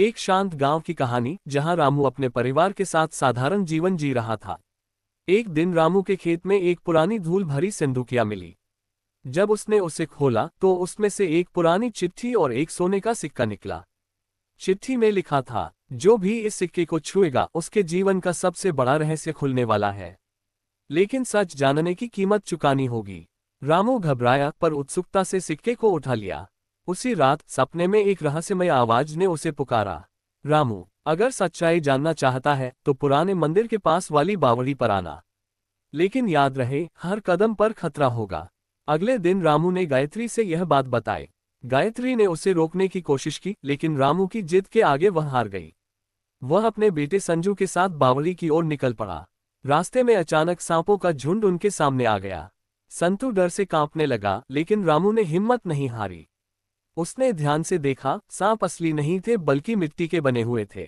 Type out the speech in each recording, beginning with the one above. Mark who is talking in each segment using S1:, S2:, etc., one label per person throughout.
S1: एक शांत गांव की कहानी जहां रामू अपने परिवार के साथ साधारण जीवन जी रहा था। एक दिन रामू के खेत में एक पुरानी धूल भरी सिंदूकिया मिली। जब उसने उसे खोला तो उसमें से एक पुरानी चिट्ठी और एक सोने का सिक्का निकला। चिट्ठी में लिखा था, जो भी इस सिक्के को छुएगा उसके जीवन का सबसे बड़ा रहस्य खुलने वाला है, लेकिन सच जानने की कीमत चुकानी होगी। रामू घबराया पर उत्सुकता से सिक्के को उठा लिया। उसी रात सपने में एक रहस्यमय आवाज ने उसे पुकारा, रामू, अगर सच्चाई जानना चाहता है तो पुराने मंदिर के पास वाली बावड़ी पर आना, लेकिन याद रहे हर कदम पर खतरा होगा। अगले दिन रामू ने गायत्री से यह बात बताई। गायत्री ने उसे रोकने की कोशिश की, लेकिन रामू की जिद के आगे वह हार गई। वह अपने बेटे संजू के साथ बावड़ी की ओर निकल पड़ा। रास्ते में अचानक सांपों का झुंड उनके सामने आ गया। संतू डर से कांपने लगा, लेकिन रामू ने हिम्मत नहीं हारी। उसने ध्यान से देखा, सांप असली नहीं थे बल्कि मिट्टी के बने हुए थे।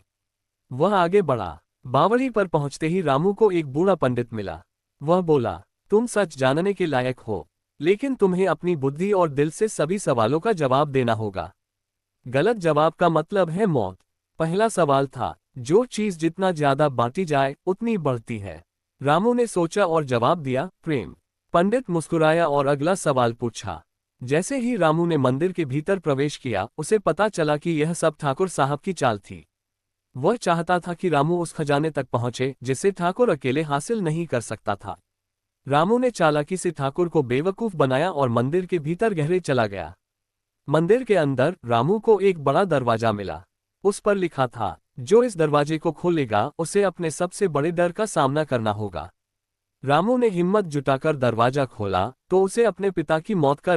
S1: वह आगे बढ़ा। बावड़ी पर पहुंचते ही रामू को एक बूढ़ा पंडित मिला। वह बोला, तुम सच जानने के लायक हो, लेकिन तुम्हें अपनी बुद्धि और दिल से सभी सवालों का जवाब देना होगा। गलत जवाब का मतलब है मौत। पहला सवाल था, जो चीज जितना ज्यादा बांटी जाए उतनी बढ़ती है। रामू ने सोचा और जवाब दिया, प्रेम। पंडित मुस्कुराया और अगला सवाल पूछा। जैसे ही रामू ने मंदिर के भीतर प्रवेश किया, उसे पता चला कि यह सब ठाकुर साहब की चाल थी। वह चाहता था कि रामू उस खजाने तक पहुंचे जिसे ठाकुर अकेले हासिल नहीं कर सकता था। रामू ने चालाकी से ठाकुर को बेवकूफ बनाया और मंदिर के भीतर गहरे चला गया। मंदिर के अंदर रामू को एक बड़ा दरवाजा मिला। उस पर लिखा था, जो इस दरवाजे को खोलेगा उसे अपने सबसे बड़े डर का सामना करना होगा। रामू ने हिम्मत जुटाकर दरवाजा खोला तो उसे अपने पिता की मौत का